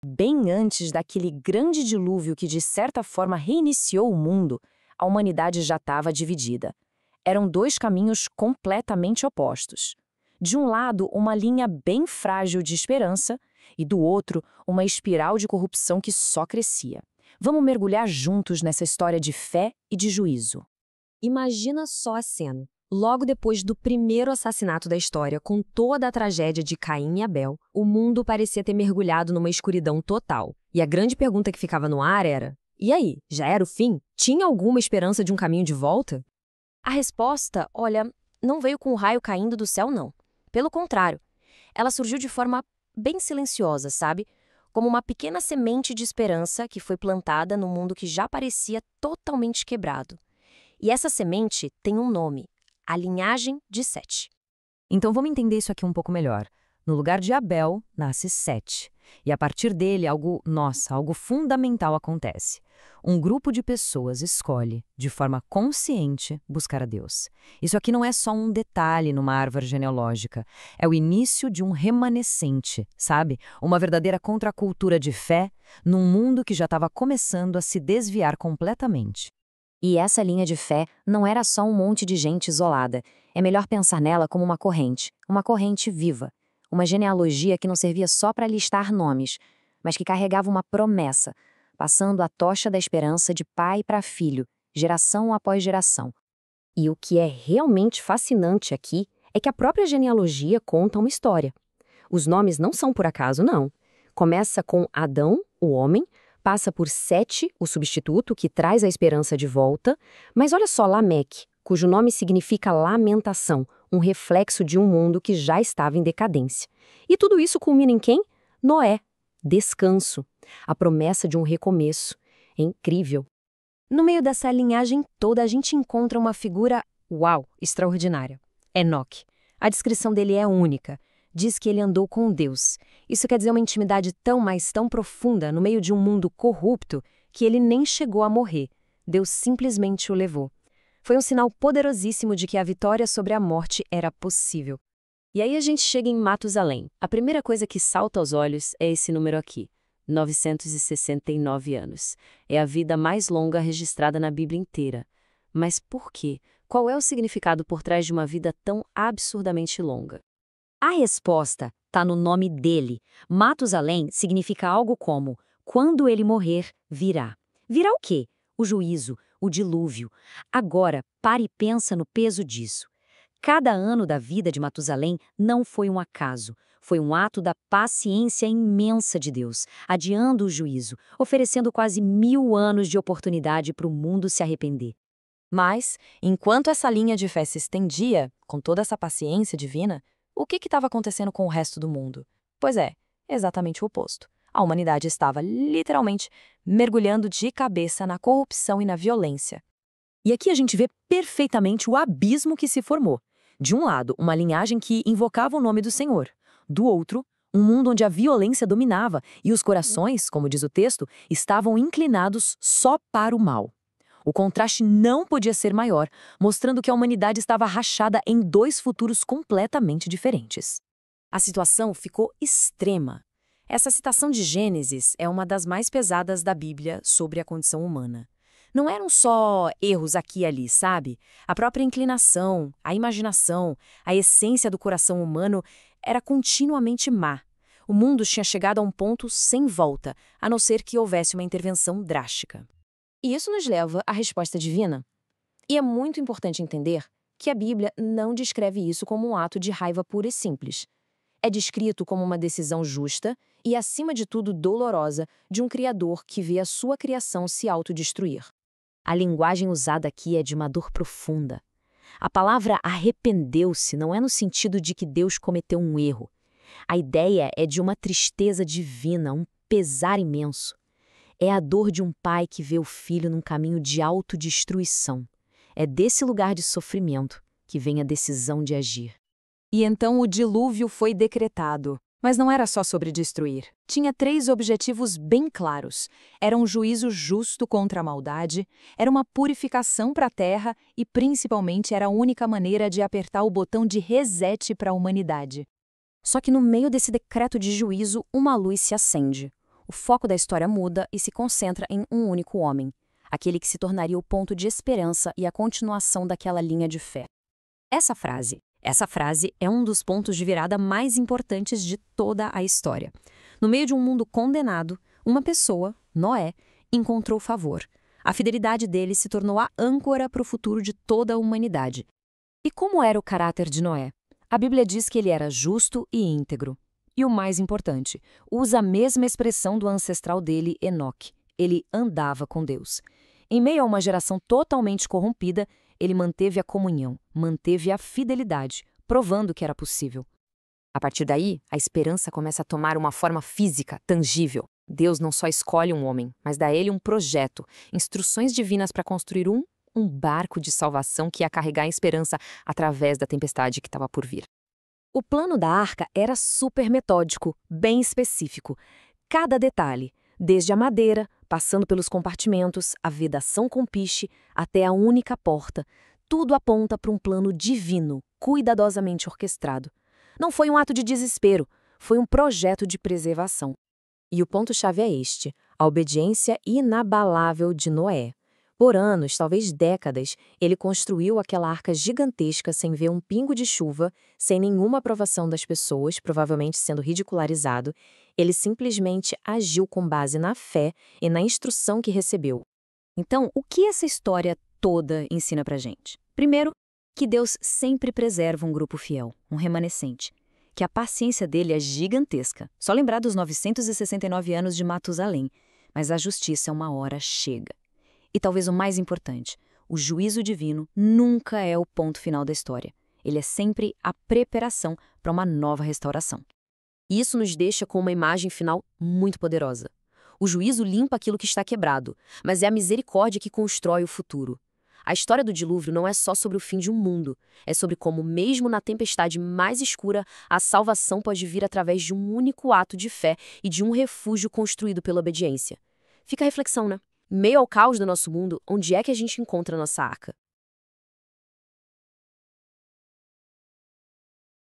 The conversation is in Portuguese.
Bem antes daquele grande dilúvio que, de certa forma, reiniciou o mundo, a humanidade já estava dividida. Eram dois caminhos completamente opostos. De um lado, uma linha bem frágil de esperança, e do outro, uma espiral de corrupção que só crescia. Vamos mergulhar juntos nessa história de fé e de juízo. Imagina só a cena. Logo depois do primeiro assassinato da história, com toda a tragédia de Caim e Abel, o mundo parecia ter mergulhado numa escuridão total. E a grande pergunta que ficava no ar era: e aí, já era o fim? Tinha alguma esperança de um caminho de volta? A resposta, olha, não veio com o raio caindo do céu, não. Pelo contrário, ela surgiu de forma bem silenciosa, sabe? Como uma pequena semente de esperança que foi plantada num mundo que já parecia totalmente quebrado. E essa semente tem um nome: a linhagem de Sete. Então vamos entender isso aqui um pouco melhor. No lugar de Abel, nasce Sete. E a partir dele, algo fundamental acontece. Um grupo de pessoas escolhe, de forma consciente, buscar a Deus. Isso aqui não é só um detalhe numa árvore genealógica. É o início de um remanescente, sabe? Uma verdadeira contracultura de fé num mundo que já estava começando a se desviar completamente. E essa linha de fé não era só um monte de gente isolada. É melhor pensar nela como uma corrente viva. Uma genealogia que não servia só para listar nomes, mas que carregava uma promessa, passando a tocha da esperança de pai para filho, geração após geração. E o que é realmente fascinante aqui é que a própria genealogia conta uma história. Os nomes não são por acaso, não. Começa com Adão, o homem, passa por Sete, o substituto, que traz a esperança de volta, mas olha só Lameque, cujo nome significa lamentação, um reflexo de um mundo que já estava em decadência. E tudo isso culmina em quem? Noé. Descanso. A promessa de um recomeço. É incrível. No meio dessa linhagem toda, a gente encontra uma figura, extraordinária. Enoque. A descrição dele é única. Diz que ele andou com Deus. Isso quer dizer uma intimidade tão profunda no meio de um mundo corrupto que ele nem chegou a morrer. Deus simplesmente o levou. Foi um sinal poderosíssimo de que a vitória sobre a morte era possível. E aí a gente chega em Matusalém. A primeira coisa que salta aos olhos é esse número aqui, 969 anos. É a vida mais longa registrada na Bíblia inteira. Mas por quê? Qual é o significado por trás de uma vida tão absurdamente longa? A resposta está no nome dele. Matusalém significa algo como: quando ele morrer, virá. Virá o quê? O juízo, o dilúvio. Agora, pare e pensa no peso disso. Cada ano da vida de Matusalém não foi um acaso. Foi um ato da paciência imensa de Deus, adiando o juízo, oferecendo quase 1000 anos de oportunidade para o mundo se arrepender. Mas, enquanto essa linha de fé se estendia, com toda essa paciência divina, o que estava acontecendo com o resto do mundo? Pois é, exatamente o oposto. A humanidade estava, literalmente, mergulhando de cabeça na corrupção e na violência. E aqui a gente vê perfeitamente o abismo que se formou. De um lado, uma linhagem que invocava o nome do Senhor. Do outro, um mundo onde a violência dominava e os corações, como diz o texto, estavam inclinados só para o mal. O contraste não podia ser maior, mostrando que a humanidade estava rachada em dois futuros completamente diferentes. A situação ficou extrema. Essa citação de Gênesis é uma das mais pesadas da Bíblia sobre a condição humana. Não eram só erros aqui e ali, sabe? A própria inclinação, a imaginação, a essência do coração humano era continuamente má. O mundo tinha chegado a um ponto sem volta, a não ser que houvesse uma intervenção drástica. E isso nos leva à resposta divina. E é muito importante entender que a Bíblia não descreve isso como um ato de raiva pura e simples. É descrito como uma decisão justa e, acima de tudo, dolorosa de um Criador que vê a sua criação se autodestruir. A linguagem usada aqui é de uma dor profunda. A palavra arrependeu-se não é no sentido de que Deus cometeu um erro. A ideia é de uma tristeza divina, um pesar imenso. É a dor de um pai que vê o filho num caminho de autodestruição. É desse lugar de sofrimento que vem a decisão de agir. E então o dilúvio foi decretado. Mas não era só sobre destruir. Tinha 3 objetivos bem claros. Era um juízo justo contra a maldade, era uma purificação para a terra e, principalmente, era a única maneira de apertar o botão de reset para a humanidade. Só que no meio desse decreto de juízo, uma luz se acende. O foco da história muda e se concentra em um único homem, aquele que se tornaria o ponto de esperança e a continuação daquela linha de fé. Essa frase é um dos pontos de virada mais importantes de toda a história. No meio de um mundo condenado, uma pessoa, Noé, encontrou favor. A fidelidade dele se tornou a âncora para o futuro de toda a humanidade. E como era o caráter de Noé? A Bíblia diz que ele era justo e íntegro. E o mais importante, usa a mesma expressão do ancestral dele, Enoque. Ele andava com Deus. Em meio a uma geração totalmente corrompida, ele manteve a comunhão, manteve a fidelidade, provando que era possível. A partir daí, a esperança começa a tomar uma forma física, tangível. Deus não só escolhe um homem, mas dá a ele um projeto, instruções divinas para construir um barco de salvação que ia carregar a esperança através da tempestade que estava por vir. O plano da arca era super metódico, bem específico. Cada detalhe, desde a madeira, passando pelos compartimentos, a vedação com piche, até a única porta, tudo aponta para um plano divino, cuidadosamente orquestrado. Não foi um ato de desespero, foi um projeto de preservação. E o ponto-chave é este: a obediência inabalável de Noé. Por anos, talvez décadas, ele construiu aquela arca gigantesca sem ver um pingo de chuva, sem nenhuma aprovação das pessoas, provavelmente sendo ridicularizado. Ele simplesmente agiu com base na fé e na instrução que recebeu. Então, o que essa história toda ensina pra gente? Primeiro, que Deus sempre preserva um grupo fiel, um remanescente. Que a paciência dele é gigantesca. Só lembrar dos 969 anos de Matusalém. Mas a justiça uma hora chega. E talvez o mais importante, o juízo divino nunca é o ponto final da história. Ele é sempre a preparação para uma nova restauração. E isso nos deixa com uma imagem final muito poderosa. O juízo limpa aquilo que está quebrado, mas é a misericórdia que constrói o futuro. A história do dilúvio não é só sobre o fim de um mundo, é sobre como, mesmo na tempestade mais escura, a salvação pode vir através de um único ato de fé e de um refúgio construído pela obediência. Fica a reflexão, né? Em meio ao caos do nosso mundo, onde é que a gente encontra a nossa arca?